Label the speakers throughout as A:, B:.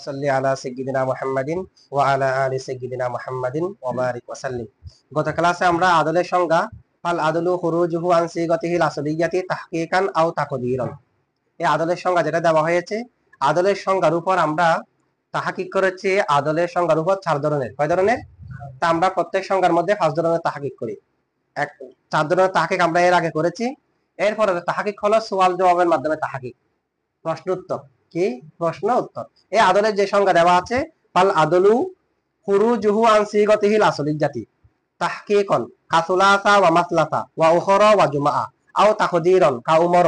A: সাল্লি আলা সাইয়্যিদিনা মুহাম্মাদিন ওয়া আলা আলি সাইয়্যিদিনা মুহাম্মাদিন ওয়া বারিক ওয়া সাল্লিম। গত ক্লাসে আমরা আদলের সংজ্ঞা ফাল আদলু খুরুজুহু আন সিগাতিহিল আসলিয়াতি তাহকিকান আও তাকদীরান, এই আদলের সংজ্ঞা যেটা দেওয়া হয়েছে, আদলের সংজ্ঞার উপর আমরা তাহকিক করেছি। আদলের সংজ্ঞার উপর 4 ধরনের। কয় ধরনের? তা আমরা প্রত্যেক সংজ্ঞার মধ্যে 5 ধরনের তাহকিক করি। 4 ধরনের তাহকিক আমরা এর আগে করেছি। এরপরে তাহকিক হলো সওয়াল জবাবের মাধ্যমে তাহকিক, প্রশ্ন উত্তর। কি? প্রশ্ন উত্তর। এই আদলের যে সংজ্ঞা দেওয়া আছে, ফাল আদলু খুরুজুহু আন সিগাতিহিল আসলিয়াতি তাহকিকান কাসুলাসা ওয়া মাসলাসা ওয়া উখরা ওয়া জুমআ আও তাকদীরান কা উমর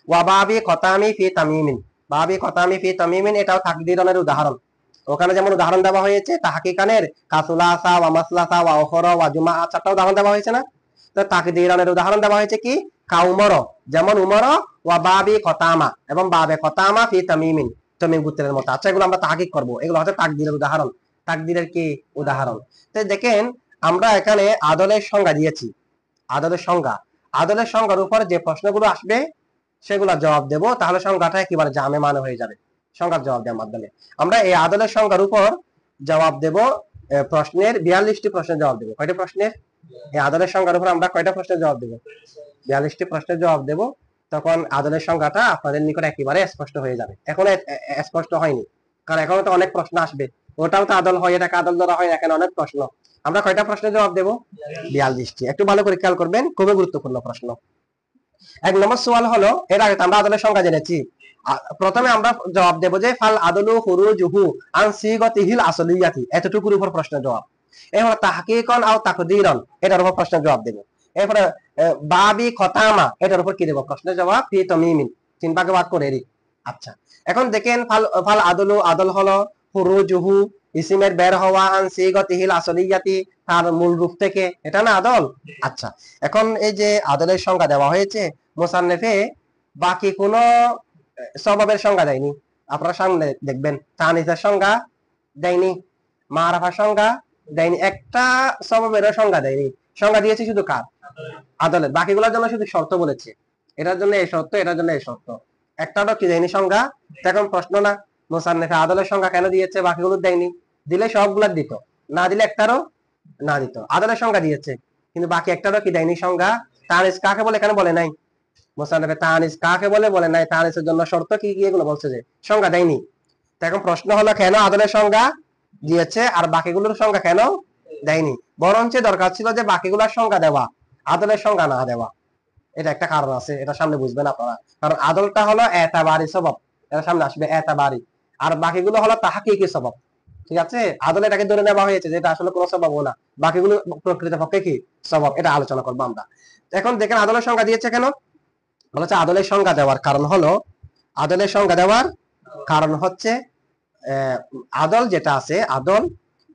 A: ওয়া বাবি কতামি ফি তামিমিন। বাবি কতামি ফি তামিমিন এটাও তাকদীরানের উদাহরণ। ওখানে যেমন উদাহরণ দেওয়া হয়েছে তাহকিকানের কাসুলাসা ওয়া মাসলাসা ওয়া উখরা ওয়া জুমআ, 4টা উদাহরণ দেওয়া হয়েছে না? তো তাকদীরানের উদাহরণ দেওয়া হয়েছে কি? কা উমর, যেমন উমর ওয়া বাবি কতামা এবং বাবে কতামা ফি তামিমিন, তামিম গোত্রের মতো। আচ্ছা, এগুলো আমরা তাহকিক করব। এগুলো হচ্ছে তাকদীরের উদাহরণ। তাকদীরের কি উদাহরণ? তো দেখেন, আমরা এখানে আদলের সংজ্ঞা দিয়েছি। আদলের সংজ্ঞা, আদলের সংজ্ঞার উপর যে প্রশ্নগুলো আসবে সেগুলো জবাব দেব, তাহলে সংজ্ঞাটা একেবারে জামে মানে হয়ে যাবে সংজ্ঞার জবাব দেওয়ার মাধ্যমে। আমরা এই আদলের সংজ্ঞার উপর জবাব দেব, প্রশ্নের 42টি প্রশ্নের জবাব দেব। কয়টা প্রশ্নের? এই আদলের সংজ্ঞার উপর আমরা কয়টা প্রশ্নের জবাব দেব? 42টি প্রশ্নের জবাব দেব। তখন আদলের সংজ্ঞাটা আপনাদের নিকট একেবারে স্পষ্ট হয়ে যাবে। এখন স্পষ্ট হয়নি, কারণ এখনো তো অনেক প্রশ্ন আসবে। ওটাও তো আদল হয়, এটাকে আদল ধরা হয়, এখানে অনেক প্রশ্ন। আমরা কয়টা প্রশ্নের জবাব দেব? 42টি। একটু ভালো করে খেয়াল করবেন, খুবই গুরুত্বপূর্ণ প্রশ্ন। 1 নম্বর সওয়াল হলো, এর আগে আমরা আদলের সংজ্ঞা জেনেছি। প্রথমে আমরা জবাব দেব যে ফাল আদলু খুরুজুহু আন সিগাতিহিল আসলিয়াতি, এতটুকুর উপর প্রশ্নের জবাব। এরপর তাহকিকান আও তাকদীরান, এটার উপর প্রশ্নের জবাব দেব। এরপরে বাবি খতামা, এটার উপর কি দেব? প্রশ্নের জবাব। ফি তামিমিন, 3 ভাগে ভাগ করে এরি। আচ্ছা, এখন দেখেন, ফাল আদলু, আদল হলো খুরুজুহু, ইসিমের বের হওয়া, আন সিগাতিহিল আসলিয়াতি, তার মূল রূপ থেকে, এটা না আদল? আচ্ছা, এখন এই যে আদলের সংজ্ঞা দেওয়া হয়েছে, মুসান্নেফে বাকি কোন সবাবের সংজ্ঞা দেয়নি। আপনারা সামনে দেখবেন, তানিসের সংজ্ঞা দেয়নি, মারাফার সংজ্ঞা দেয়নি, একটা সবাবেরও সংজ্ঞা দেয়নি। সংজ্ঞা দিয়েছে শুধু কার? আদলের। বাকিগুলোর জন্য শুধু শর্ত বলেছে, এটার জন্য এই শর্ত, এটার জন্য এই শর্ত। একটাও কি দেয়নি সংজ্ঞা? এখন প্রশ্ন না, মুসান্নেফে আদলের সংজ্ঞা কেন দিয়েছে? বাকিগুলো দেয়নি। দিলে সবগুলা দিত, না দিলে একটারও না দিত। আদলের সংজ্ঞা দিয়েছে, কিন্তু বাকি একটারও কি দেয়নি সংজ্ঞা। তানিস কাকে বলে এখানে বলে নাই। মুসান্নেফে তানিস কাকে বলে বলে নাই। তানিসের জন্য শর্ত কি কি এগুলো বলছে, যে সংজ্ঞা দেয়নি। এখন প্রশ্ন হলো, কেন আদলের সংজ্ঞা দিয়েছে আর বাকিগুলোর সংজ্ঞা কেন দেয়নি? বরঞ্চ দরকার ছিল যে বাকিগুলোর সংজ্ঞা দেওয়া, আদলের সংজ্ঞা না দেওয়া। এটা একটা কারণ আছে, এটা সামনে বুঝবেন আপনারা। কারণ আদলটা হলো এতাবারি সবব, এটা সামনে আসবে এতাবারি, আর বাকিগুলো হলো তাহকিকি সবব। ঠিক আছে, আদলে এটাকে ধরে নেওয়া হয়েছে যেটা আসলে কোনো সবব না, বাকিগুলো প্রকৃতপক্ষে কি সবব, এটা আলোচনা করবো আমরা। এখন দেখেন, আদলের সংজ্ঞা দিয়েছে কেন? বলেছে আদলের সংজ্ঞা দেওয়ার কারণ হলো, আদলের সংজ্ঞা দেওয়ার কারণ হচ্ছে আদল যেটা আছে, আদল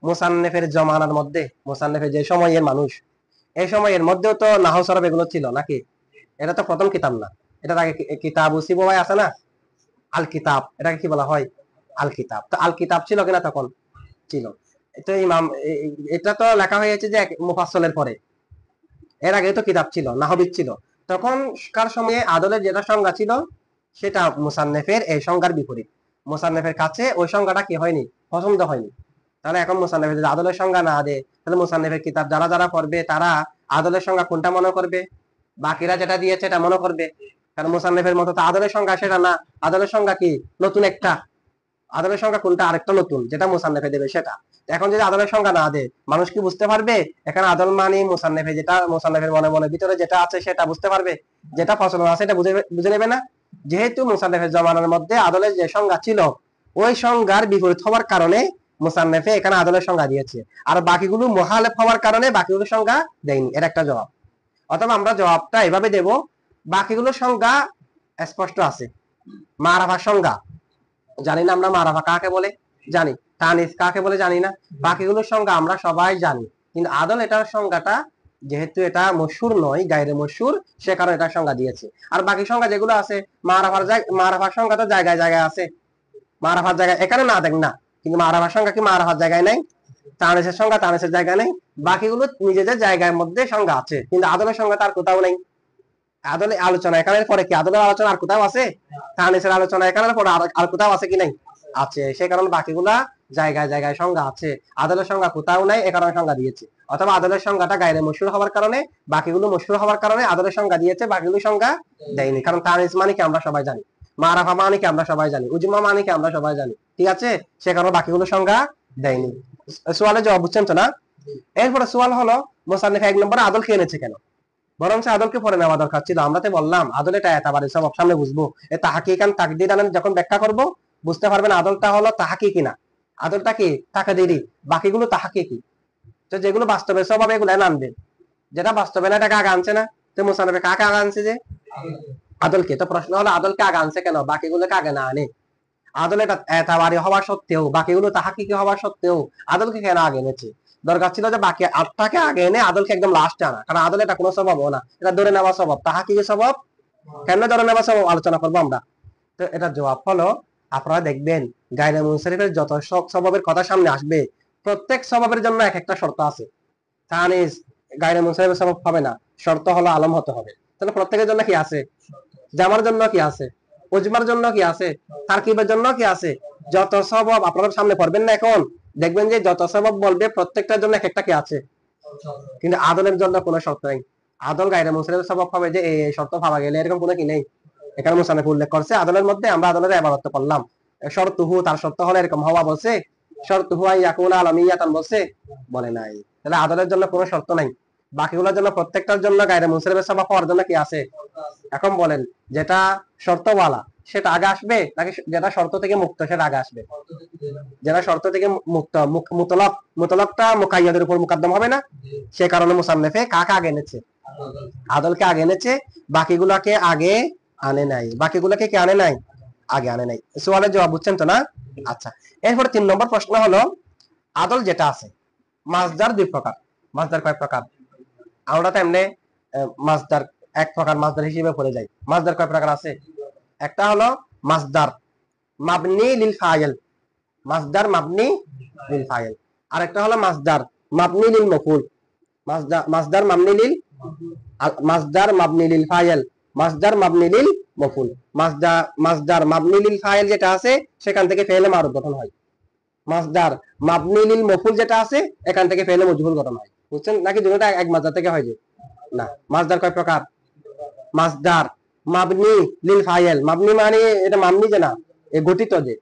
A: মুসান্নেফের জমানার মধ্যে, মুসান্নেফের যে সময়ের মানুষ, এই সময়ের মধ্যেও তো নাহু সরব এগুলো ছিল নাকি? এটা তো প্রথম কিতাব না, এটার আগে কিতাব সিবওয়াই আছে না, আল কিতাব, এটাকে কি বলা হয়? আল কিতাব। তো আল কিতাব ছিল কিনা তখন? ছিল। তো ইমাম, এটা তো লেখা হয়েছে যে মুফাসসলের পরে, এর আগে তো কিতাব ছিল, নাহবিদ ছিল। তখন কার সময়ে আদলের যেটা সংজ্ঞা ছিল, সেটা মুসান্নেফের এই সংজ্ঞার বিপরীত। মুসান্নেফের কাছে ওই সংজ্ঞাটা কি হয়নি, পছন্দ হয়নি। তাহলে এখন মুসান্নেফের যদি আদলের সংজ্ঞা না দেয়, তাহলে মুসান্নেফের কিতাব যারা যারা পড়বে তারা আদলের সংজ্ঞা কোনটা মনে করবে? বাকিরা যেটা দিয়েছে এটা মনে করবে। কারণ মুসান্নেফের মতো তো আদলের সংজ্ঞা সেটা না। আদলের সংজ্ঞা কি? নতুন একটা। আদলের সংখ্যা কোনটা? আরেকটা নতুন, যেটা মুসান্নেফে দেবে সেটা। এখন যদি আদলের সংখ্যা না দেয়, মানুষ কি বুঝতে পারবে এখানে আদল মানে মুসান্নেফে যেটা, মুসান্নেফের মনে মনে ভিতরে যেটা আছে সেটা বুঝতে পারবে, যেটা প্রচলন আছে এটা বুঝে নেবে না। যেহেতু মুসান্নেফের জমানার মধ্যে আদলের যে সংজ্ঞা ছিল, ওই সংজ্ঞার বিপরীত হওয়ার কারণে মুসান্নেফে এখানে আদলের সংজ্ঞা দিয়েছে, আর বাকিগুলো মুখালেফ হওয়ার কারণে বাকিগুলো সংজ্ঞা দেয়নি। এর একটা জবাব। অথবা আমরা জবাবটা এভাবে দেব, বাকিগুলোর সংজ্ঞা স্পষ্ট আছে। মারাফার সংজ্ঞা জানি না আমরা, মারাফা কাকে বলে জানি, তানিস কাকে বলে জানি না, বাকিগুলোর সংজ্ঞা আমরা সবাই জানি। কিন্তু আদল এটার সংজ্ঞাটা, যেহেতু এটা মশহুর নয়, গায়রে মশহুর, সে কারণে এটার সংজ্ঞা দিয়েছে। আর বাকি সংজ্ঞা যেগুলো আছে, মারাফার সংজ্ঞা তো জায়গায় জায়গায় আছে। মারাফার জায়গায় এখানে না দেখ না, কিন্তু মারাফার সংজ্ঞা কি মারাফার জায়গায় নাই? তানিসের সংজ্ঞা তানিসের জায়গায় নেই। বাকিগুলো নিজেদের জায়গার মধ্যে সংজ্ঞা আছে, কিন্তু আদলের সংজ্ঞা তার কোথাও নেই। আদলে আলোচনা এখানের পরে কি আদলের আলোচনা আর কোথাও আছে? তানিসের আলোচনা এখানের পরে আর কোথাও আছে কি নাই? আছে। সে কারণে বাকিগুলা জায়গায় জায়গায় সংজ্ঞা আছে। আদলের সংজ্ঞা কোথাও নাই, এ কারণে সংজ্ঞা দিয়েছে। অথবা আদলের সংজ্ঞাটা গায়রে মশহুর হওয়ার কারণে, বাকিগুলো মশহুর হওয়ার কারণে আদলের সংজ্ঞা দিয়েছে, বাকিগুলো সংজ্ঞা দেয়নি। কারণ তানিস মানে কি আমরা সবাই জানি, মারাফা মানে কি আমরা সবাই জানি, উজমা মানে কি আমরা সবাই জানি, ঠিক আছে? সে কারণে বাকিগুলো সংজ্ঞা দেয়নি। সোয়ালে জবাব বুঝছেন তো না? এরপরে সোয়াল হলো মোসান্নিফ 1 নম্বরে আদল কে এনেছে কেন? বরং আদলকে পরে নেওয়া দরকার ছিল। আমরা তো বললাম আদল এটা এতাবারে সব সামনে বুঝবো। এ তাহকিকান তাকদিরান যখন ব্যাখ্যা করব বুঝতে পারবেন আদলটা হলো তাহকিকি না, আদলটা কি তাকদিরি, বাকিগুলো তাহকিকি। তো যেগুলো বাস্তবে স্বভাব এগুলো আনবে, যেটা বাস্তবে না এটাকে আগে আনছে না। তো মুসানফে কাকে আগে আনছে? যে আদলকে। তো প্রশ্ন হলো আদলকে আগে আনছে কেন, বাকিগুলোকে আগে না আনে? আদল এটা এতাবারি হওয়া সত্ত্বেও, বাকিগুলো তাহাকিকি হওয়া সত্ত্বেও আদলকে কেন আগে এনেছে? দরকার ছিল যে বাকি আটটাকে আগে এনে আদলকে একদম লাস্টে আনা। কারণ আদল এটা কোনো স্বভাবও না, এটা ধরে নেওয়া স্বভাব। তাহাকিকি স্বভাব কেন ধরে নেওয়া স্বভাব আলোচনা করবো আমরা। তো এটা জবাব হলো, আপনারা দেখবেন গায়রে মুনসারিফের যত স্বভাবের কথা সামনে আসবে, প্রত্যেক স্বভাবের জন্য এক একটা শর্ত আছে। তানিস গায়রে মুনসারিফের স্বভাব হবে না, শর্ত হলো আলম হতে হবে। তাহলে প্রত্যেকের জন্য কি আছে? জামার জন্য কি আছে? উজমার জন্য কি আছে? তারকিবের জন্য কি আছে? যত স্বভাব আপনারা সামনে পড়বেন না এখন, দেখবেন যে যত স্বভাব বলবে প্রত্যেকটার জন্য এক একটা কি আছে। কিন্তু আদলের জন্য কোনো শর্ত নেই। আদল গায়রে মুনসারিফের স্বভাব হবে যে এই শর্ত পাওয়া গেলে, এরকম কোনো কি নেই। এখানে মুসান্নিফ উল্লেখ করছে আদলের মধ্যে, আমরা আদলের ইবারত করলাম। শর্তুহু তার শর্ত হলো এরকম হওয়া বলছে, শর্তুহু আন ইয়াকুনা আলামিয়াতান বলছে, বলে নাই। তাহলে আদলের জন্য কোনো শর্ত নাই। বাকিগুলোর জন্য প্রত্যেকটার জন্য গায়রে মুনসারিফের স্বভাব হওয়ার জন্য কি আছে? এখন বলেন যেটা শর্তওয়ালা সেটা আগে আসবে নাকি যেটা শর্ত থেকে মুক্ত সেটা আগে আসবে? যেটা শর্ত থেকে মুক্ত, মুতলক, মুতলকটা মুকাইয়াদের উপর মুকদ্দম হবে না? সে কারণে মুসান্নিফে কাকে আগে এনেছে? আদলকে আগে এনেছে, বাকিগুলাকে আগে আনে নাই। বাকিগুলোকে কি আনে নাই? আগে আনে নাই। সোয়ালের জবাব বুঝছেন তো না? আচ্ছা, এরপর 3 নম্বর প্রশ্ন হলো আদল যেটা আছে, মাসদার 2 প্রকার। মাসদার কয় প্রকার? আমরা তো এমনি মাসদার এক প্রকার মাসদার হিসেবে পড়ে যাই। মাসদার কয় প্রকার আছে? একটা হলো মাসদার মাবনি লিল ফাইল, মাসদার মাবনি লিল ফাইল। আর একটা হলো মাসদার মাবনি লিল মফউল, মাসদার মাবনি লিল, মাসদার মাবনি লিল ফাইল, মাসদার মাবনি লিল মফউল। মাসদার মাবনি লিল ফাইল যেটা আছে সেখান থেকে ফেলে মারুফ গঠন হয়। মাসদার মাবনি লিল মফউল যেটা আছে এখান থেকে ফেলে মজহুল গঠন হয়। বুঝছেন নাকি? দুটোটা এক মাসদার থেকে হয় যে না। মাসদার কয় প্রকার? মাসদার মাবনি লিল ফাইল, মাবনি মানে এটা মাবনি যে না, এ গঠিত যে।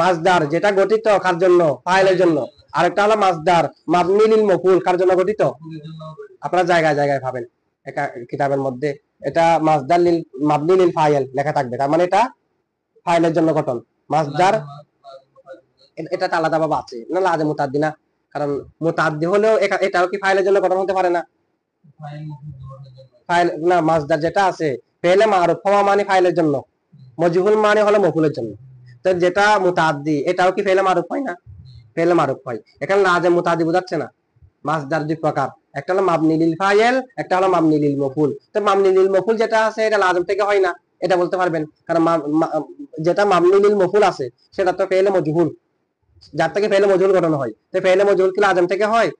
A: মাসদার যেটা গঠিত কার জন্য? ফাইলের জন্য। আরেকটা হলো মাসদার মাবনি লিল মফউল, কার জন্য গঠিত? আপনারা জায়গায় জায়গায় পাবেন কিতাবের মধ্যে, এটা মাসদার লিল মাবনি লিল ফাইল লেখা থাকবে, তার মানে এটা ফাইলের জন্য গঠন। মাসদার এটা আলাদা ভাবে আছে না, লাজে মুতাদ্দি না। কারণ মুতাদ্দি হলেও এটাও কি ফাইলের জন্য গঠন হতে পারে না? ফাইল না, মাসদার যেটা আছে ফেলে মারুফ হওয়া মানে ফাইলের জন্য, মজহুল মানে হলো মফুলের জন্য। তো যেটা মুতাদ্দি এটাও কি ফেলে মারুফ হয় না? ফেলে মারুফ হয়। এখানে লাজে মুতাদ্দি বোঝাচ্ছে না। মাসদার 2 প্রকার, একটা হলো মাবনি লিল ফাইল, একটা হলো মাবনি লিল মফুল। তো মাবনি লিল মফুল যেটা আছে এটা লাজম থেকে হয় না, এটা বলতে পারবেন। কারণ যেটা মাবনি লিল মফুল আছে সেটা তো ফেলে মজহুল, যার থেকে ফেলে মজহুল গঠন হয়। তো ফেলে মজহুল কি লাজম থেকে হয়?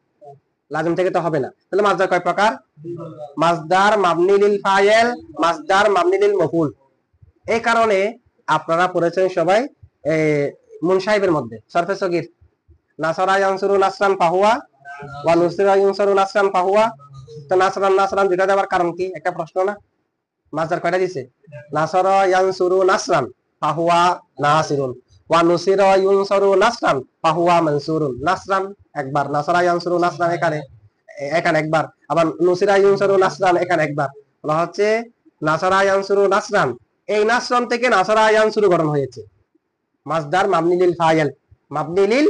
A: লাজম থেকে তো হবে না। তাহলে মাসদার কয় প্রকার? মাসদার মাবনি লিল ফাইল, মাসদার মাবনি লিল মফুল। এই কারণে আপনারা পড়েছেন সবাই মুন সাহেবের মধ্যে সরফে সগীর, নাসরা ইয়ানসুরু নাসরান ফাহুয়া ওয়া নুসরা ইয়ানসুরু নাসরান ফাহুয়া। তো নাসরান নাসরান দুইটা দেওয়ার কারণ কি? একটা প্রশ্ন না? মাসদার কয়টা দিছে? নাসরা ইয়ানসুরু নাসরান ফাহুয়া নাসিরুন, ওয়া নুসিরা ইউনসুরু নাসরান ফাহুয়া মানসুরুন। নাসরান একবার, নাসরা ইয়ানসুরু নাসরান এখানে এখানে একবার, আবার নুসিরা ইউনসুরু নাসরান এখানে একবার। বলা হচ্ছে নাসরা ইয়ানসুরু নাসরান, এই নাসরান থেকে নাসরা ইয়ানসুরু গঠন হয়েছে। মাসদার মাবনি লিল ফাইল, মাবনি লিল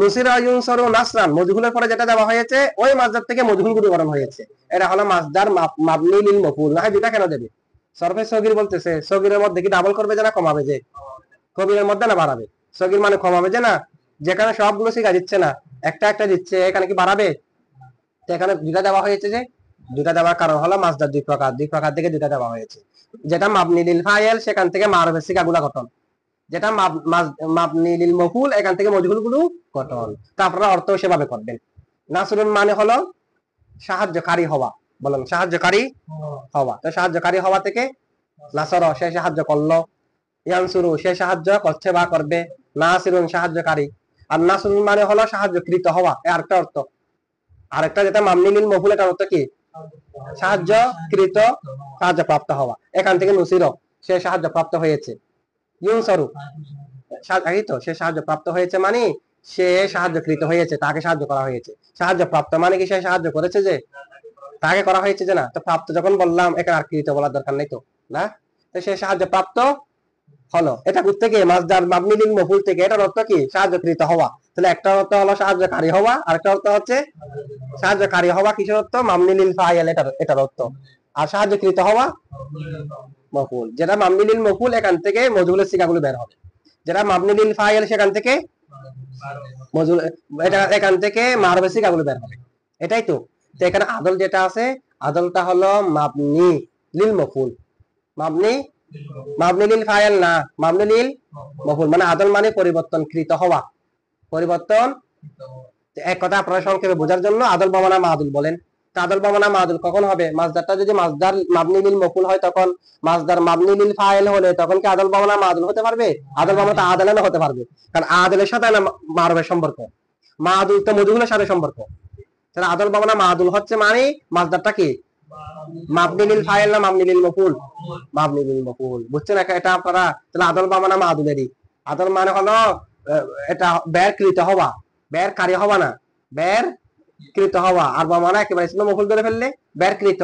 A: নুসিরা ইউনসুরু নাসরান, মজহুলের পরে যেটা দেওয়া হয়েছে ওই মাসদার থেকে মজহুল গুলো গঠন হয়েছে। এটা হলো মাসদার মাবনি লিল মফউল। না দুটা কেন দেবে? সরফে সগীর বলতেছে সগীরের মধ্যে কি ডাবল করবে যে না কমাবে? যে কবিরের মধ্যে না বাড়াবে? সগীর মানে কমাবে যে না, যেখানে সবগুলো শিখা দিচ্ছে না একটা একটা দিচ্ছে, এখানে কি বাড়াবে? তো এখানে দুটা দেওয়া হয়েছে, যে দুটা দেওয়ার কারণ হলো মাসদার 2 প্রকার, 2 প্রকার থেকে দুটা দেওয়া হয়েছে। যেটা মাবনি লিল ফাইল সেখান থেকে মারুফের শিখাগুলা গঠন, যেটা মাবনি লিল মফউল এখান থেকে মজহুল গুলো গঠন। তা আপনারা অর্থ সেভাবে করবেন। নাসরুন মানে হলো সাহায্যকারী হওয়া, বলেন সাহায্যকারী হওয়া। তো সাহায্যকারী হওয়া থেকে নাসর সে সাহায্য করলো, ইয়ানসুরু সে সাহায্য করছে বা করবে, নাসিরুন সাহায্যকারী। আর নাসরুন মানে হলো সাহায্যকৃত হওয়া, এর আরেকটা অর্থ। আরেকটা যেটা মামনি লিল মফুল, এটার অর্থ কি? সাহায্যকৃত, সাহায্যপ্রাপ্ত হওয়া। এখান থেকে নুসির সে সাহায্যপ্রাপ্ত হয়েছে, ইউনসরু এই তো সে সাহায্যপ্রাপ্ত হয়েছে মানে সে সাহায্যকৃত হয়েছে, তাকে সাহায্য করা হয়েছে। সাহায্যপ্রাপ্ত মানে কি সে সাহায্য করেছে যে, তাকে করা হয়েছে যে না। তো প্রাপ্ত যখন বললাম এখানে আর কৃত বলার দরকার নেই তো না। তো সে সাহায্যপ্রাপ্ত হলো, এটা করতে গিয়ে মাসদার মাবনি লিল মফুল থেকে, এটার অর্থ কি? সাহায্যকৃত হওয়া। তাহলে একটা অর্থ হলো সাহায্যকারী হওয়া, আর একটা অর্থ হচ্ছে সাহায্যকারী হওয়া কিসের অর্থ? মাবনি লিল ফাইল, এটার অর্থ। আর সাহায্যকৃত হওয়া মফুল, যেটা মাবনি লিল মফুল এখান থেকে মজুলের সিগাগুলো বের হবে, যেটা মাবনি লিল ফাইল সেখান থেকে মজুল, এটা এখান থেকে মারবে সিগাগুলো বের হবে। এটাই তো। তো এখানে আদল যেটা আছে, আদলটা হলো মাবনি লিল মফুল, মাবনি মাবনি লিল ফাইল না, মাবনি লিল মফুল। মানে আদল মানে পরিবর্তনকৃত হওয়া, পরিবর্তন। এক কথা আপনারা সংক্ষেপে বোঝার জন্য আদল বা মানা মাদুল বলেন। আদল বা মানা মাদুল কখন হবে? মাসদারটা যদি মাসদার মাবনি লিল মফুল হয় তখন, মাসদার মাবনি লিল ফাইল হলে তখন কি আদল বা মানা মাদুল হতে পারবে? আদল বা মানা আদলানা হতে পারবে, কারণ আদলের সাথে না মারবের সম্পর্ক, মাদুল তো মজহুলের সাথে সম্পর্ক। তাহলে আদল বা মানা মাদুল হচ্ছে মানে মাসদারটা কি? মাবনি লিল ফাইল না মাবনি লিল মফুল? মাবনি লিল মফুল। বুঝছেন এটা আপনারা? তাহলে আদল বা মানা মাদুলেরই। আদল মানে হলো এটা বের কৃত হওয়া, বের কারি হওয়া না, বের কৃত হওয়া। আর বা মানা একেবারে ইসমে মফুল ধরে ফেললে বের কৃত,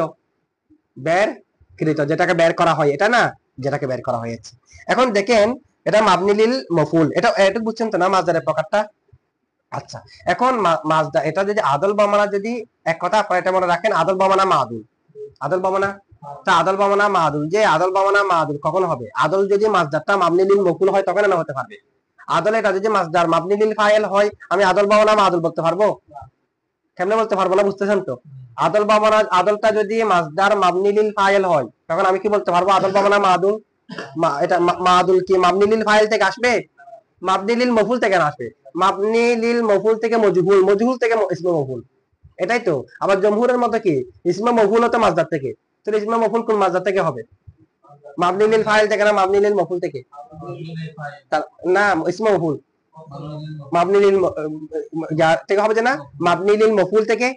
A: বের কৃত যেটাকে বের করা হয়, এটা না যেটাকে বের করা হয়েছে। এখন দেখেন এটা মাবনি লিল মফুল, এটা এটা বুঝছেন তো না মাসদারের প্রকারটা? আচ্ছা, এখন মাসদার এটা যদি আদল বা মানা, যদি এক কথা আপনারা এটা মনে রাখেন, আদল বা মানা মাদুল, আদল বা মানা। তা আদল বা মানা মাদুল, যে আদল বা মানা মাদুল কখন হবে? আদল যদি মাসদারটা মাবনি লিল মফুল হয় তখন না হতে পারবে। আদল এটা যদি মাসদার মাবনি লিল ফাইল হয়, আমি আদল বা মানা মাদুল বলতে পারবো? কেমনে বলতে পারবো না, বুঝতেছেন তো? আদল বা মানা, আদলটা যদি মাসদার মাবনি লিল ফাইল হয় তখন আমি কি বলতে পারবো? আদল বা মানা মাদুল। এটা মাদুল কি মাবনি লিল ফাইল থেকে আসবে? মাবনি লিল মফুল থেকে না আসবে। মাবনি লিল মফুল থেকে মজহুল, মজহুল থেকে ইসমে মফুল, এটাই তো। আবার জমহুরের মতো কি ইসমে মফুল হতো মাসদার থেকে, তাহলে ইসমে মফুল কোন মাসদার থেকে হবে? মাবনি লিল ফাইল থেকে না মাবনি লিল মফুল থেকে? না, ইসমে মফুল মাবনি লিল থেকে হবে যে না, মাবনি লিল মফুল থেকে।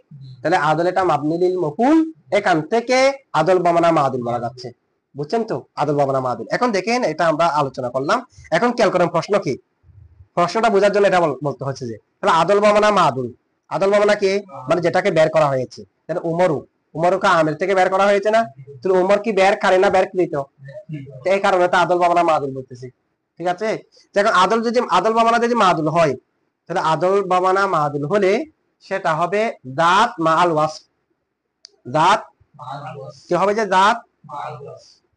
A: তাহলে আদল এটা মাবনি লিল মফুল, এখান থেকে আদল বা মানা মাদুল বলা যাচ্ছে। বুঝছেন তো? আদল বা মানা মাদুল। এখন দেখেন এটা আমরা আলোচনা করলাম, এখন খেয়াল করেন প্রশ্ন কি। প্রশ্নটা বোঝার জন্য এটা বলতে হচ্ছে যে, তাহলে আদল বা মানা মাদুল, আদল বা মানা কি? মানে যেটাকে বের করা হয়েছে। তাহলে উমরু, উমরুকে আমের থেকে বের করা হয়েছে না? তাহলে উমর কি বের কারে না বের কৃত? এই কারণে তো আদল বা মানা মাদুল বলতেছি। ঠিক আছে? এখন আদল যদি আদল বা মানা যদি মাদুল হয়, তাহলে আদল বা মানা মাদুল হলে সেটা হবে দাঁত মা আল ওয়াসফ। দাঁত কি হবে? যে দাঁত,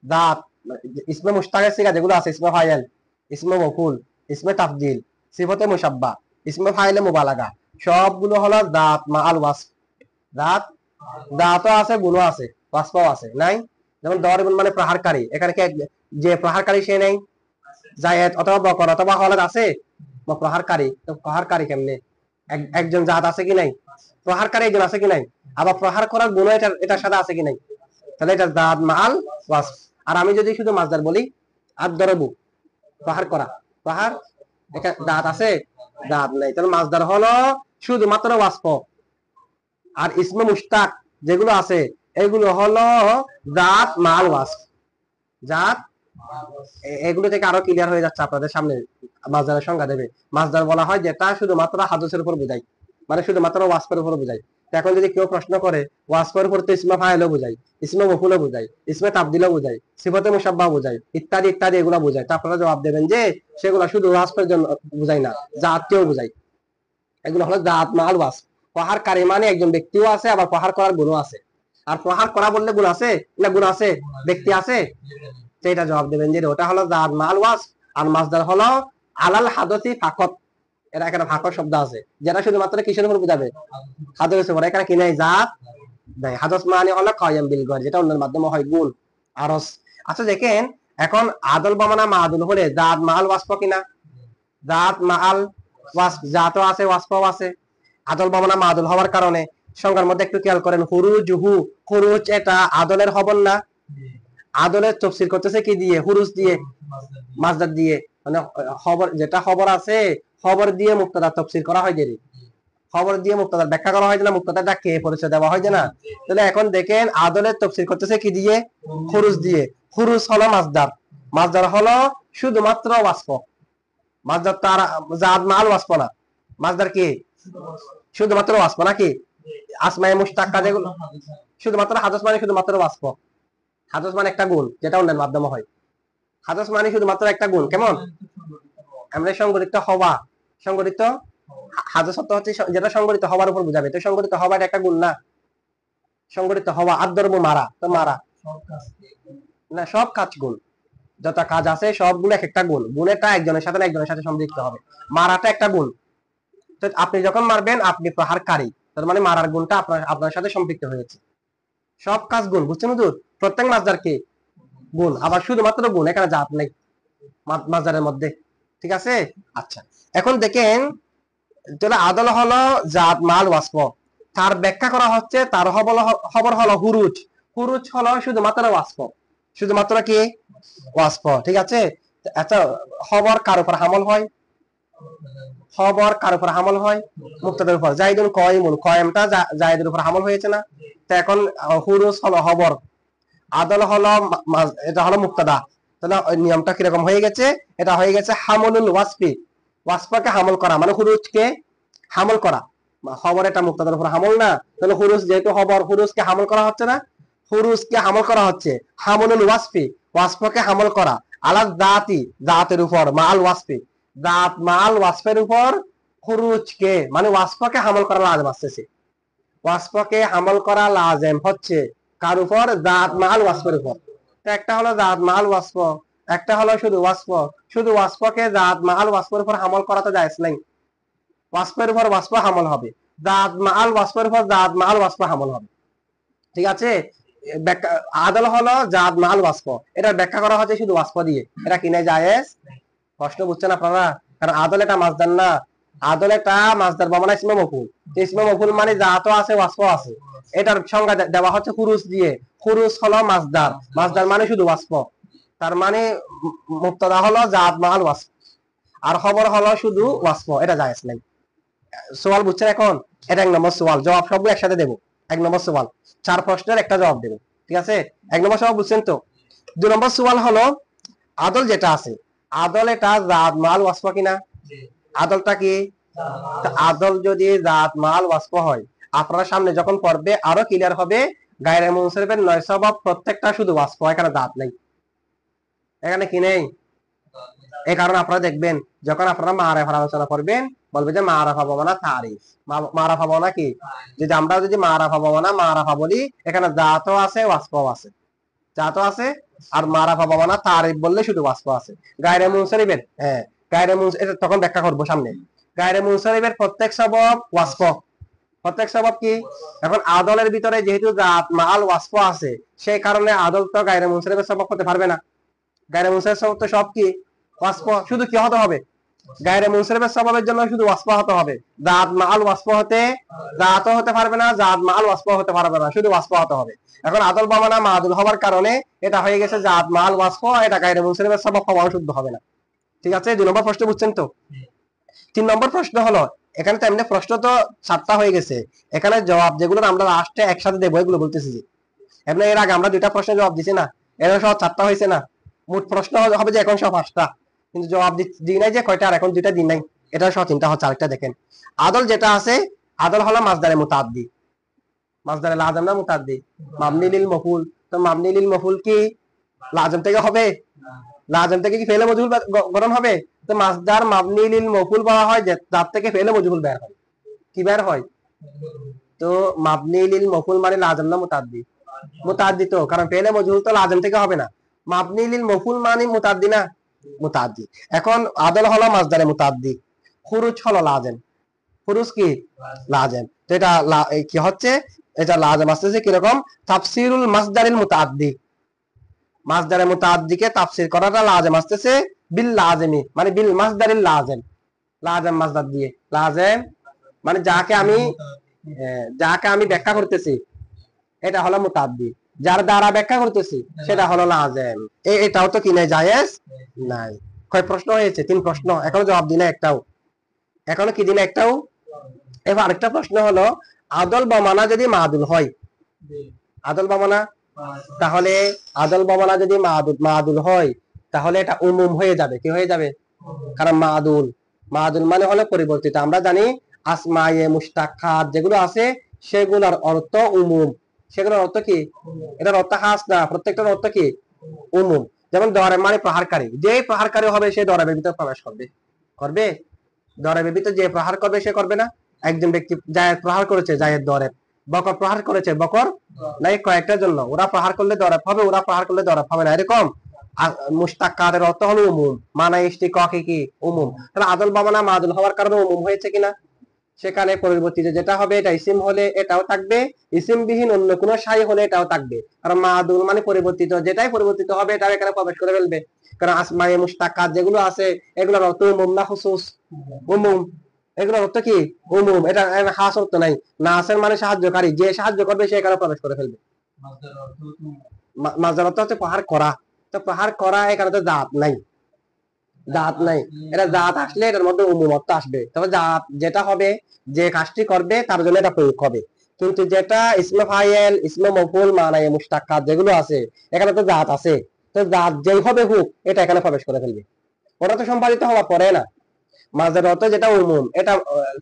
A: দাঁত ইসমে মুশতাকের সিগা যেগুলো আছে, ইসমে ফাইল, ইসমে মফুল, ইসমে তাফজিল, সিফতে মুশাব্বা, ইসমে ফাইলে মুবালাগা, সবগুলো হলো দাঁত মা আল ওয়াসফ। দাঁত, দাঁতও আছে, গুণও আছে, ওয়াসফও আছে, নাই? যেমন দরিবুন মানে প্রহারকারী, এখানে কি যে প্রহারকারী সে নেই? জায়েদ অথবা বকর অথবা হলাদ আছে বা প্রহারকারী? তো প্রহারকারী কেমনে? একজন জাত আছে কি নাই? প্রহারকারী একজন আছে কি নাই? আবার প্রহার করার গুণ এটার সাথে আছে কি নাই? তাহলে এটা দাঁত মাল ওয়াসফ। আর আমি যদি শুধু মাসদার বলি, আর দরবু প্রহার করা, প্রহার, এখানে দাঁত আছে, দাঁত নাই, তাহলে মাসদার হলো শুধুমাত্র ওয়াসফ। আর ইসমে মুশতাক যেগুলো আছে এগুলো হলো জাত মাল ওয়াসফ, জাত। এগুলো থেকে আরো ক্লিয়ার হয়ে যাচ্ছে আপনাদের সামনে। মাসদারের সংজ্ঞা দেবে। মাসদার বলা হয় যেটা শুধুমাত্র হাদসের উপর বোঝায়, মানে শুধুমাত্র ওয়াসফের উপর বোঝায়। এখন যদি কেউ প্রশ্ন করে ওয়াসফের উপর তো ইসমে ফাইলও বোঝায়, ইসমে মফুলও বোঝায়, ইসমে তাবদিলও বোঝায়, সিফাতে মুশাব্বাহ বোঝায়, ইত্যাদি ইত্যাদি এগুলো বোঝায়, তা আপনারা জবাব দেবেন যে সেগুলো শুধু ওয়াসফের জন্য বোঝায় না, জাতকেও বোঝায়। এগুলো হলো জাত মাল ওয়াসফ। প্রহারকারী মানে একজন ব্যক্তিও আছে, আবার প্রহার করার গুণও আছে। আর প্রহার করা বললে গুণ আছে না? গুণ আছে, ব্যক্তি আছে, সেটা জবাব দেবেন যে ওটা হলো জাত মাল ওয়াসফ। আর মাসদার হলো আলাল হাদসি ফাকত। এটা এখানে ফাকত শব্দ আছে, যেটা শুধুমাত্র কিসের উপর বোঝাবে? হাদসের উপর। এখানে কি নাই? জাত নাই। হাদস মানে হলো কায়াম বিল গয়র, যেটা অন্যের মাধ্যমে হয় গুণ, আরস। আচ্ছা দেখেন, এখন আদল বা মানা মাদুল হলে জাত মাল ওয়াসফ কিনা? জাত মাল ওয়াসফ, জাতও আছে ওয়াসফও আছে। আদল বা মানা মাদুল হওয়ার কারণে সংজ্ঞার মধ্যে একটু খেয়াল করেন, হুরুজুহু, হুরুজ এটা আদলের খবর না? আদলের তফসির করতেছে কি দিয়ে? হুরুজ দিয়ে, মাজদার দিয়ে। মানে খবর যেটা খবর আছে, খবর দিয়ে মুক্তাদা তফসির করা হয়, দেরি খবর দিয়ে মুক্তাদার ব্যাখ্যা করা হয় না, মুক্তাদাটা কে পরিচয় দেওয়া হয় না। তাহলে এখন দেখেন আদলের তফসির করতেছে কি দিয়ে? খুরুজ দিয়ে। খুরুজ হলো মাজদার, মাজদার হলো শুধুমাত্র ওয়াসফ। মাজদার তার জাদ মাল ওয়াসফ না, মাজদার কি শুধুমাত্র ওয়াসফ নাকি? আসমায়ে মুশতাক্কা যেগুলো শুধুমাত্র হাদস মানে শুধুমাত্র ওয়াসফ। হাদস মানে একটা গুণ যেটা অন্যের মাধ্যমে হয়। হাদস মানে শুধুমাত্র একটা গুণ, কেমন? আমরা সংগঠিত হওয়া, সংগঠিত হাদস হচ্ছে যেটা সংগঠিত হওয়ার উপর বুঝাবে, তো সংগঠিত হওয়াটা একটা গুণ না? সংগঠিত হওয়া আদর্ব মারা, তো মারা না, সব কাজ গুণ, যত কাজ আছে সবগুলো এক একটা গুণ, গুণেরটা একজনের সাথে একজনের সাথে সম্পৃক্ত হবে। মারাটা একটা গুণ, তো আপনি যখন মারবেন আপনি প্রহারকারী, তার মানে মারার গুণটা আপনার আপনার সাথে সম্পৃক্ত হয়েছে। সব কাজ গুণ, বুঝছেন হুজুর? প্রত্যেক মাজদার কি গুণ, আবার শুধুমাত্র গুণ, এখানে জাত নেই মাজদারের মধ্যে, ঠিক আছে? আচ্ছা, এখন দেখেন তাহলে আদল হলো জাত মাল ওয়াসফ, তার ব্যাখ্যা করা হচ্ছে, তার খবর হলো হুরুজ। হুরুজ হলো শুধুমাত্র ওয়াসফ, শুধুমাত্র কি ওয়াসফ, ঠিক আছে? আচ্ছা, খবর কার উপর হামল হয়? খবর কার উপর হামল হয়? মুক্তাদার উপর। জাইদুন কয়মুন, কয়মটা জাইদের উপর হামল হয়েছে না? তো এখন হুরুজ হলো খবর, আদল হলো এটা হলো মুক্তাদা। তাহলে নিয়মটা কিরকম হয়ে গেছে? এটা হয়ে গেছে হামলুল ওয়াসফি, ওয়াসফাকে হামল করা মানে হুরুজকে হামল করা। খবর এটা মুক্তাদার উপর হামল না, তাহলে হুরুজ যেহেতু খবর, হুরুজকে হামল করা হচ্ছে না? হুরুজকে হামল করা হচ্ছে হামলুল ওয়াসফি, ওয়াসফাকে হামল করা, আলা জাতি, জাতের উপর, মাল ওয়াসফি, জাত মাল ওয়াসফের উপর হুরুজকে মানে ওয়াসফাকে হামল করা লাজম আসতেছে। ওয়াসফকে হামল করা লাজেম হচ্ছে কার উপর? জাত মাল ওয়াসফের উপর। তো একটা হলো জাত মাল ওয়াসফ, একটা হলো শুধু ওয়াসফ। শুধু ওয়াসফকে জাত মাল ওয়াসফের উপর হামল করা তো জায়েজ নাই, ওয়াসফের উপর ওয়াসফ হামল হবে, জাত মাল ওয়াসফের উপর জাত মাল ওয়াসফ হামল হবে, ঠিক আছে? আদল হলো জাত মাল ওয়াসফ, এটা ব্যাখ্যা করা হচ্ছে শুধু ওয়াসফ দিয়ে, এটা কিনে জায়েজ? প্রশ্ন বুঝছেন আপনারা? কারণ আদল এটা মাজদার না, আদল এটা মাজদার বা মানে ইসমে মফুল। ইসমে মফুল মানে জাতও আছে ওয়াসফ আছে, এটার সংজ্ঞা দেওয়া হচ্ছে খুরুজ দিয়ে। খুরুজ হলো মাজদার, মাজদার মানে শুধু ওয়াসফ, তার মানে মুক্তাদা হলো জাত মাল ওয়াসফ, আর খবর হলো শুধু ওয়াসফ, এটা জায়েজ নাই। সওয়াল বুঝছেন এখন? এটা 1 নম্বর সওয়াল, জবাব সবগুলো একসাথে দেবো। 1 নম্বর সওয়াল, 4 প্রশ্নের একটা জবাব দেবো, ঠিক আছে? 1 নম্বর সওয়াল বুঝছেন তো? 2 নম্বর সওয়াল হলো আদল যেটা আছে, আদল এটা জাত মাল ওয়াসফ কিনা? আদলটা কি? আদল যদি জাত মাল ওয়াসফ হয়, আপনারা সামনে যখন পড়বে আরো ক্লিয়ার হবে। গায়রে মুনসারিফের 9 সবাব প্রত্যেকটা শুধু ওয়াসফ, এখানে জাত নাই, এখানে কি নেই। এই কারণে আপনারা দেখবেন যখন আপনারা মাআরিফার আলোচনা করবেন বলবে যে মাআরিফা বমানা তারিফ, মাআরিফা বমানা কি? যদি আমরা যদি মাআরিফা বমানা মাআরিফা বলি, এখানে জাতও আছে ওয়াসফও আছে, জাতও আছে, আর মাআরিফা বমানা তারিফ বললে শুধু ওয়াসফ আছে। গায়রে মুনসারিফের, হ্যাঁ গায়রে মুনসারিফ, এটা তখন ব্যাখ্যা করব সামনে। গায়রে মুনসারিফের প্রত্যেক সবব ওয়াসফ, প্রত্যেক সবব কি? এখন আদলের ভিতরে যেহেতু জাত মাল ওয়াসফ আছে, সেই কারণে আদল তো গায়রে মুনসারিফের সবব হতে পারবে না। গায়রে মুনসারিফের সবব তো সব কি ওয়াসফ, শুধু কি হতে হবে? গায়রে মুনসারিফের সববের জন্য শুধু ওয়াসফ হতে হবে। জাত মাল ওয়াসফ হতে জাতও হতে পারবে না, জাত মাল ওয়াসফ হতে পারবে না, শুধু ওয়াসফ হতে হবে। এখন আদল বামানা মাদুল হওয়ার কারণে এটা হয়ে গেছে জাত মাল ওয়াসফ, এটা গায়রে মুনসারিফের সবব হওয়া শুদ্ধ হবে না, ঠিক আছে? 2 নম্বর প্রশ্ন বুঝছেন তো? 3 নম্বর প্রশ্ন হলো, এখানে তো এমনি প্রশ্ন তো 7টা হয়ে গেছে, এখানে জবাব যেগুলো আমরা লাস্টে একসাথে দেবো এগুলো বলতেছি। যে এমনি এর আগে আমরা 2টা প্রশ্নের জবাব দিছি না, এর সব 7টা হয়েছে না, মোট প্রশ্ন হবে যে এখন সব 5টা, কিন্তু জবাব দিই নাই যে কয়টা, আর এখন 2টা দিন নাই, এটা সব চিন্তা হচ্ছে। আরেকটা দেখেন, আদল যেটা আছে, আদল হলো মাজদারে মুতাআদ্দি, মাজদারে লাজম না মুতাআদ্দি? মাবনি লিল মফুল, তো মাবনি লিল মফুল কি লাজম থেকে হবে? লাজম থেকে কি ফেলে মজহুল গঠন হবে? তো মাজদার মাবনি লিল মফুল বলা হয় যে তার থেকে ফেলে মজহুল বের হয়, কি বের হয়? তো মাবনি লিল মফুল মানে লাজম না মুতাআদ্দি? মুতাআদ্দি, তো কারণ ফেলে মজহুল তো লাজম থেকে হবে না, মাবনি লিল মফুল মানে মুতাআদ্দি না? মুতাআদ্দি। এখন আদল হলো মাজদারে মুতাআদ্দি, খুরুজ হলো লাজম, খুরুজ কি লাজম, তো এটা কি হচ্ছে? এটা লাজম আসতেছে কিরকম? তাফসিরুল মাসদারিল মুতাআদ্দি, মাসদারে মুতাআদ্দিকে তাফসীর করাটা লাজম আসতেছে বিল লাজিমি মানে বিল মাসদারিল লাজিম, লাজম মাসদার দিয়ে। লাজম মানে যাকে আমি যাকে আমি ব্যাখ্যা করতেছি এটা হলো মুতাদ্দি, যার দ্বারা ব্যাখ্যা করতেছি সেটা হলো লাজেম। এটাও তো কি নাই, জায়েজ নাই। কয় প্রশ্ন হয়েছে? 3 প্রশ্ন, এখনো জবাব দিনা একটাও, এখনো কি দিনা একটাও। এবার আরেকটা প্রশ্ন হলো, আদল বমানা যদি মাদুল হয়, আদল বমানা, তাহলে আদল বমানা যদি মাদুল হয় তাহলে এটা উমুম হয়ে যাবে, কি হয়ে যাবে? কারণ মাদুল, মাদুল মানে হলো পরিবর্তিত। আমরা জানি আসমায়ে মুশতাক্কাত যেগুলো আছে সেগুলোর অর্থ উমুম, সেগুলোর অর্থ কি? এটার অর্থ খাস না, প্রত্যেকটার অর্থ কি? উমুম। যেমন দরে মানে প্রহারকারী, যে প্রহারকারী হবে সে দরের ভিতরে প্রবেশ করবে, করবে? দরের ভিতরে যে প্রহার করবে সে করবে না? একজন ব্যক্তি জায়েদ প্রহার করেছে, জায়েদ দরে, বকর প্রহার করেছে, বকর নাই কয়েকটার জন্য, ওরা প্রহার করলে দরে হবে, ওরা প্রহার করলে দরে হবে না, এরকম। মুশতাক্কাতের অর্থ হলো উমুম, মানা ইশতিকাকি কি উমুম। তাহলে আদল বামানা মাদুল হওয়ার কারণে উমুম হয়েছে কিনা? সেখানে পরিবর্তিত যেটা হবে এটা ইসিম হলে এটাও থাকবে, ইসিম বিহীন অন্য কোনো শাই হলে এটাও থাকবে। কারণ মাদুল মানে পরিবর্তিত, যেটাই পরিবর্তিত হবে এটা এখানে প্রবেশ করে ফেলবে। কারণ আসমায়ে মুশতাক্কাত যেগুলো আছে এগুলোর অর্থ উমুম না খুসুস? উমুম। এগুলোর অর্থ কি? উমুম। এটা খাস অর্থ নাই। নাসের মানে সাহায্যকারী, যে সাহায্য করবে সে এখানে প্রবেশ করে ফেলবে। মাজদার অর্থ হচ্ছে প্রহার করা, তো প্রহার করা এখানে তো জাত নাই, জাত নাই। এটা জাত আসলে এটার মধ্যে উমুমত আসবে, তবে জাত যেটা হবে, যে কাজটি করবে তার জন্য এটা প্রয়োগ হবে। কিন্তু যেটা ইসমে ফাইল, ইসমে মফউল, মানায়ে মুশতাক্কাত যেগুলো আছে এখানে তো জাত আছে, তো জাত যেই হবে হোক এটা এখানে প্রবেশ করে ফেলবে, ওটা তো সম্পাদিত হওয়া পড়ে না। মাজদার অর্থ যেটা উমুম, এটা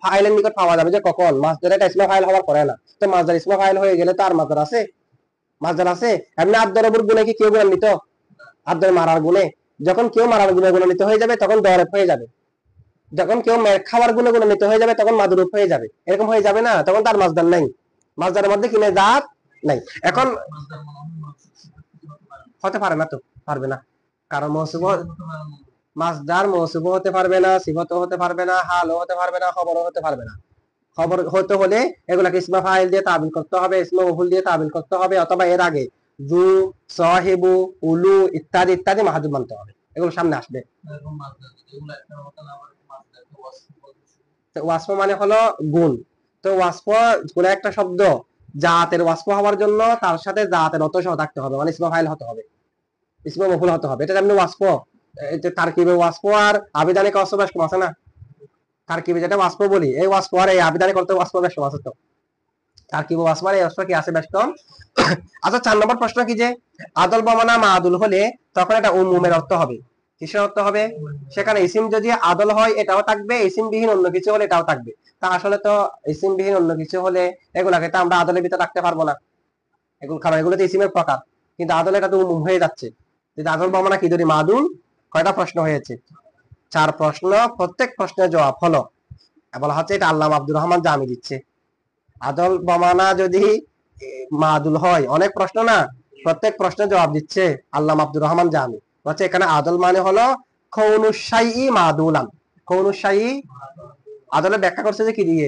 A: ফাইলের নিকট পাওয়া যাবে যে কখন মাজদার, এটা ইসমে ফাইল হওয়ার পড়ে না। তো মাজদার ইসমে ফাইল হয়ে গেলে তো আর মাজদার আছে, মাজদার আছে। এমনি আব্দের উপর গুণে কি কেউ গুণে নিত? আব্দের মারার গুণে, যখন কেউ মারার গুণে গুণান্বিত হয়ে যাবে তখন দরেফ হয়ে যাবে, যখন কেউ খাওয়ার গুণে গুণান্বিত হয়ে যাবে তখন মাদুরুফ হয়ে যাবে, এরকম হয়ে যাবে না? তখন তার মাজদার নাই, মাজদারের মধ্যে কিনে জাত নাই। এখন হতে পারে না, তো পারবে না, কারণ মৌসুফ, মাজদার মৌসুফ হতে পারবে না, সিফাতও হতে পারবে না, হালও হতে পারবে না, খবরও হতে পারবে না। খবর হতে হলে এগুলাকে ইসমা ফাইল দিয়ে তাবিল করতে হবে, ইসমা মফুল দিয়ে তাবিল করতে হবে, অথবা এর আগে জু, সাহিবু, উলু ইত্যাদি ইত্যাদি মাহাজুব মানতে হবে, এগুলো সামনে আসবে। ওয়াসফ মানে হলো গুণ, তো ওয়াসফ কোন একটা শব্দ জাতের ওয়াসফ হওয়ার জন্য তার সাথে জাতের অর্থ সহ থাকতে হবে, মানে ইসমা ফাইল হতে হবে, ইসমা মফুল হতে হবে। এটা যেমন ওয়াসফ, তারকিবে ওয়াসফ আর আবিধানিক ওয়াসফ বেশ কম আছে না? তারকিবে যেটা ওয়াসফ বলি, এই ওয়াসফ আর এই আবিধানিক করতে ওয়াসফ বেশ কম আছে, তো তারকিবে ওয়াসফ আর এই ওয়াসফ কি আছে বেশ কম। আচ্ছা, 4 নম্বর প্রশ্ন কি যে আদল বমানা মাদুল হলে তখন এটা উমুমের অর্থ হবে, কিসের অর্থ হবে? সেখানে ইসিম যদি আদল হয় এটাও থাকবে, ইসিম বিহীন অন্য কিছু হলে এটাও থাকবে। তা আসলে তো ইসিম বিহীন অন্য কিছু হলে এগুলাকে তো আমরা আদলের ভিতরে রাখতে পারবো না, এগুলো কারণ এগুলো তো ইসিমের প্রকার, কিন্তু আদলে এটা তো উমুম হয়ে যাচ্ছে। যদি আদল বমানা কি ধরি মাদুল, কয়টা প্রশ্ন হয়েছে? 4 প্রশ্ন। প্রত্যেক প্রশ্নের জবাব হলো, বলা হচ্ছে এটা আল্লামা আব্দুর রহমান জামি দিচ্ছে। আদল বমানা যদি মাদুল হয়, অনেক প্রশ্ন না, প্রত্যেক প্রশ্নের জবাব দিচ্ছে আল্লামা আব্দুর রহমান জামি। হচ্ছে এখানে আদল মানে হলো কৌনুশাইই মাদুলান, কৌনুশাইই, আদলের ব্যাখ্যা করছে যে কি দিয়ে?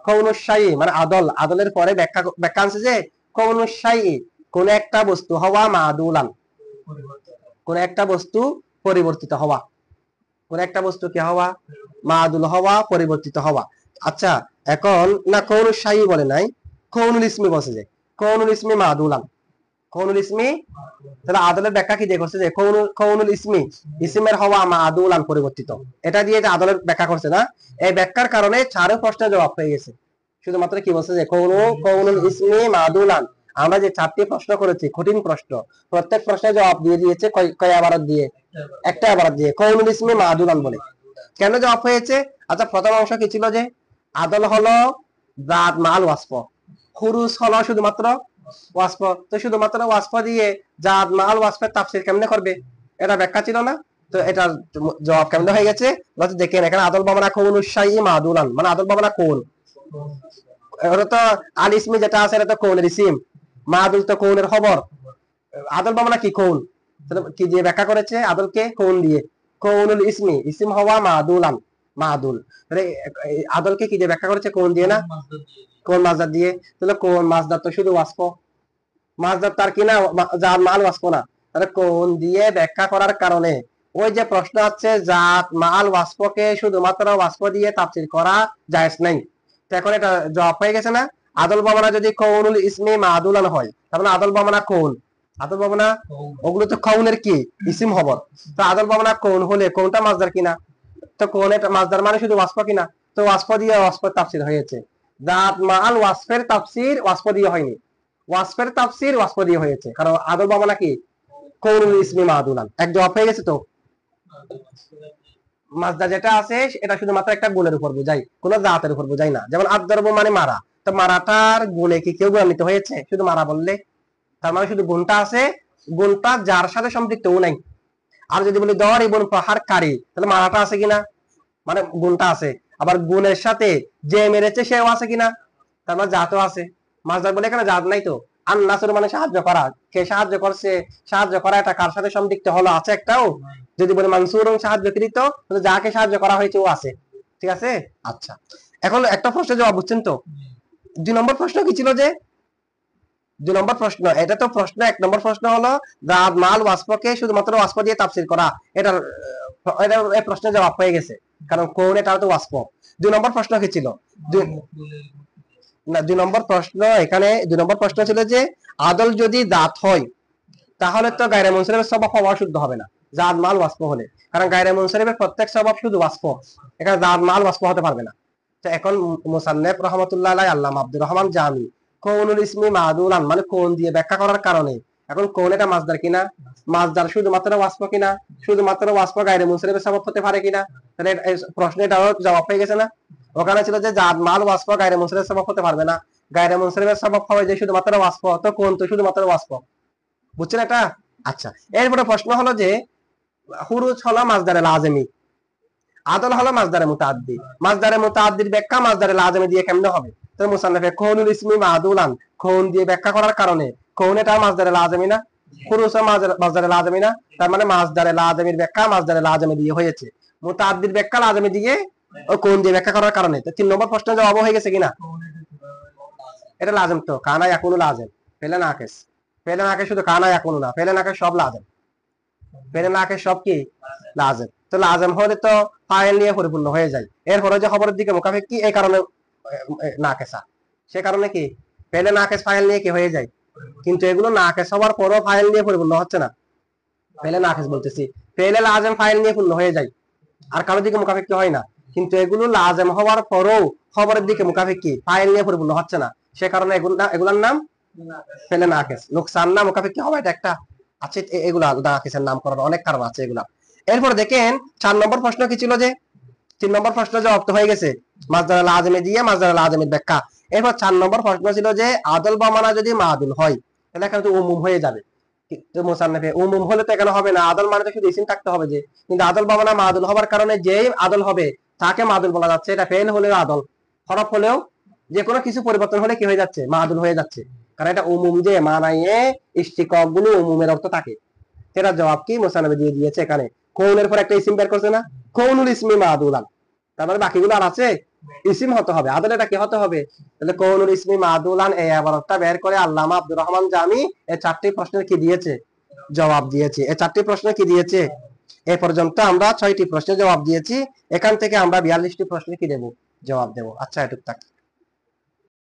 A: কৌনুশাইই মানে আদল, আদলের পরে ব্যাখ্যা ব্যাখ্যা আনছে যে কৌনুশাইই কোন একটা বস্তু হওয়া, মাদুলান কোন একটা বস্তু পরিবর্তিত হওয়া, কোন একটা বস্তু কি হওয়া? মাদুল হওয়া, পরিবর্তিত হওয়া। আচ্ছা, এখন না কৌনুশাইই বলে নাই, কৌনুল ইসমি বলছে যে কৌনুল ইসমি মাদুলান, কৌনুল ইসমি। তাহলে আদলের ব্যাখ্যা কি দিয়ে করছে যে কৌনুল ইসমি, ইসমের হওয়া মাদুলান পরিবর্তিত, এটা দিয়ে যে আদলের ব্যাখ্যা করছে না, এই ব্যাখ্যার কারণে 4 প্রশ্নের জবাব হয়ে গেছে। শুধুমাত্র কি বলছে যে কৌনুল ইসমি মাদুলান। আমরা যে 4টি প্রশ্ন করেছি কঠিন প্রশ্ন, প্রত্যেক প্রশ্নের জবাব দিয়ে দিয়েছে কয় আবারত দিয়ে? একটা আবারত দিয়ে, কৌনুল ইসমি মাদুলান বলে। কেন জবাব হয়েছে? আচ্ছা, প্রথম অংশ কি ছিল যে আদল হলো জাত মাল ওয়াসফ, খুরুজ হলো শুধুমাত্র ওয়াসফ, তো শুধুমাত্র ওয়াসফ দিয়ে জাত মাল ওয়াসফের তাফসীর কেমনে করবে? এটা ব্যাখ্যা ছিল না, তো এটা জবাব কেমনে হয়ে গেছে? দেখেন এখানে আদল বামনা কৌনুশাইই মাদুলান, মানে আদল বামনা কোন, এটা তো আল ইসমি যেটা আছে এটা তো কৌনের ইসিম, মাদুল তো কৌনের খবর। আদল বামনা কি কোন, কি দিয়ে ব্যাখ্যা করেছে? আদলকে কোন দিয়ে, কৌনুল ইসমি, ইসিম হওয়া মাদুলান, মাদুল। আদলকে কি দিয়ে ব্যাখ্যা করেছে? কোন দিয়ে না, কোন মাজদার দিয়ে। তাহলে কোন মাজদার তো শুধু ওয়াসফ, মাজদার তার কি না জাত মাল ওয়াসফ না, তাহলে কোন দিয়ে ব্যাখ্যা করার কারণে ওই যে প্রশ্ন আছে জাত মাল ওয়াসফকে শুধুমাত্র ওয়াসফ দিয়ে তাফসীর করা জায়েজ নাই। এখন এটা জবাব হয়ে গেছে না? আদল বামানা যদি কৌনুল ইসমি মাদুলান হয়, তার মানে আদল বামানা কৌন, আদল বামানা ওগুলো তো কৌনের কি ইসিম খবর। তো আদল বামানা কৌন হলে কোনটা মাজদার কিনা, তো কোন এটা মাজদার মানে শুধু ওয়াসফ কিনা, তো ওয়াসফ দিয়ে ওয়াসফের তাফসীর হয়েছে। জাত মাল ওয়াসফের তাফসীর ওয়াসফ দিয়ে হয়নি, ওয়াসফের তাফসীর ওয়াসফ দিয়ে হয়েছে, কারণ আদল বামানা কি কৌনুল ইসমি মাদুলান। এক জবাব হয়ে গেছে। তো মাজদা যেটা আছে এটা শুধুমাত্র একটা গুণের উপর বোঝাই, কোনো জাতের উপর বোঝাই না। যেমন আদ-দরব মানে মারা, তো মারাটার গুণে কি কেউ গুণান্বিত হয়েছে শুধু মারা বললে? তার মানে শুধু গুণটা আছে, গুণটা যার সাথে সম্পৃক্ত ও নাই। আর যদি বলি দর ইবন প্রহারকারী, তাহলে মারাটা আছে কিনা, মানে গুণটা আছে। আবার গুণের সাথে যে মেরেছে সেও আছে কিনা, তার মানে জাতও আছে। মাজদার বলে এখানে জাত নাই। তো আর নাসর মানে সাহায্য করা, কে সাহায্য করছে, সাহায্য করা এটা কার সাথে সম্পৃক্ত হলো, আছে একটাও? যদি বলে মানসুর সাহায্যকৃত, তাহলে যাকে সাহায্য করা হয়েছে ও আছে। ঠিক আছে। আচ্ছা, এখন একটা প্রশ্নের জবাব বুঝছেন তো? 2 নম্বর প্রশ্ন কি ছিল যে 2 নম্বর প্রশ্ন, এটা তো প্রশ্ন। 1 নম্বর প্রশ্ন হলো জাত মাল ওয়াসফকে শুধুমাত্র ওয়াসফ দিয়ে তাফসীর করা, এটার এই প্রশ্নের জবাব হয়ে গেছে, কারণ কোন এটা তো ওয়াসফ। 2 নম্বর প্রশ্ন কি ছিল? না, 2 নম্বর প্রশ্ন এখানে 2 নম্বর প্রশ্ন ছিল যে আদল যদি জাত হয় তাহলে তো গায়রে মুনসারিফের সবাব হওয়া শুদ্ধ হবে না জাত মাল ওয়াসফ হলে, কারণ গায়রে মুনসারিফের প্রত্যেক সবাব শুধু ওয়াসফ, এখানে জাত মাল ওয়াসফ হতে পারবে না। তো এখন মুসান্নিফ রাহমাতুল্লাহ আলাইহি আল্লামা আব্দুর রহমান জামি কৌনুল ইসমি মাদুলান মানে কোন দিয়ে ব্যাখ্যা করার কারণে, এখন কোন এটা মাজদার কিনা, মাজদার শুধুমাত্র ওয়াসফ কিনা, শুধুমাত্র ওয়াসফ গায়রে মুনসারিফের সবাব হতে পারে কিনা, তাহলে প্রশ্নে এটাও জবাব পেয়ে গেছে না? ওখানে ছিল যে জাত মাল ওয়াসফ গায়রে মুনসারিফের সবাব হতে পারবে না, গায়রে মুনসারিফের সবাব হবে যে শুধুমাত্র ওয়াসফ, তো কোন তো শুধুমাত্র ওয়াসফ। বুঝছেন এটা? আচ্ছা, এরপরে প্রশ্ন হলো যে হুরুজ হলো মাজদারে লাজেমি, আদল হলো মাজদারে মুতাআদ্দি, মাজদারে মুতাআদ্দির ব্যাখ্যা মাজদারে লাজেমি দিয়ে কেমনে হবে? তো মুসান্নিফে কৌনুল ইসমি মাদুলান কোন দিয়ে ব্যাখ্যা করার কারণে, কোন এটা মাজদারে লাজেমি না, হুরুজ মাজদারে লাজেমি না, তার মানে মাজদারে লাজেমির ব্যাখ্যা মাজদারে লাজেমি দিয়ে হয়েছে, মুতাআদ্দির ব্যাখ্যা লাজেমি দিয়ে ও কোন দিয়ে ব্যাখ্যা করার কারণে। তো 3 নম্বর প্রশ্নের জবাব হয়ে গেছে কিনা? এটা লাজেম, তো কানা ইয়াকুনু লাজেম, ফেলে নাকিস, ফেলে নাকিস শুধু কানা ইয়াকুনু না, ফেলে নাকিস সব লাজেম, ফেলে নাকিস সব কি লাজেম। তো লাজেম হলে তো ফাইল নিয়ে পরিপূর্ণ হয়ে যায়। এরপরে যে খবরের দিকে মুখাফিক কি, এই কারণে নাকেসা, সে কারণে কি ফেলে নাকেস ফাইল নিয়ে কি হয়ে যায়। কিন্তু এগুলো নাকেস হওয়ার পরও ফাইল নিয়ে পরিপূর্ণ হচ্ছে না, ফেলে নাকেস বলতেছি, ফেলে লাজেম ফাইল নিয়ে পূর্ণ হয়ে যায়, আর কারোর দিকে মুখাফিক কি হয় না। কিন্তু এগুলো লাজেম হওয়ার পরও খবরের দিকে মুখাফিক কি ফাইল নিয়ে পরিপূর্ণ হচ্ছে না, সে কারণে এগুলার নাম ফেলে নাকেস। লোকসান না মুখাফিক কি হবে, এটা একটা আছে। এগুলা নাকেসের নাম করার অনেক কারণ আছে এগুলা। এরপর দেখেন 4 নম্বর প্রশ্ন কি ছিল যে 3 নম্বর প্রশ্ন জবাব তো হয়ে গেছে মাজদারে লাজেমি দিয়ে মাজদারে লাজেমির ব্যাখ্যা। এরপর 4 নম্বর প্রশ্ন ছিল যে আদল বা মানা যদি মাদুল হয় তাহলে এখানে তো উমুম হয়ে যাবে। তো মুসান্নিফে উমুম হলে তো এখানে হবে না, আদল মানে তো শুধু ইসিম থাকতে হবে যে, কিন্তু আদল বা মানা মাদুল হবার কারণে যেই আদল হবে তাকে মাদুল বলা যাচ্ছে। এটা ফেল হলেও আদল, হরফ হলেও যে কোনো কিছু পরিবর্তন হলে কি হয়ে যাচ্ছে, মাদুল হয়ে যাচ্ছে, কারণ এটা উমুম যে মানায়ে ইশতিকাক গুলো উমুমের অর্থ থাকে। এর জবাব কি মুসান্নিফে দিয়ে দিয়েছে এখানে, কৌনের পর একটা ইসিম বের করছে না, কৌনুল ইসমি মাদুলান, তারপরে বাকিগুলো আর আছে ইসিম হতে হবে, আদল এটা কি হতে হবে, তাহলে কৌনুল ইসমি মাদুলান এই ইবারতটা বের করে আল্লামা আব্দুর রহমান জামি এই 4টি প্রশ্নের কি দিয়েছে, জবাব দিয়েছে। এই 4টি প্রশ্নের কি দিয়েছে, এই পর্যন্ত আমরা 6টি প্রশ্নের জবাব দিয়েছি, এখান থেকে আমরা 42টি প্রশ্নের কি দেব, জবাব দেব। আচ্ছা, এটুক থাক।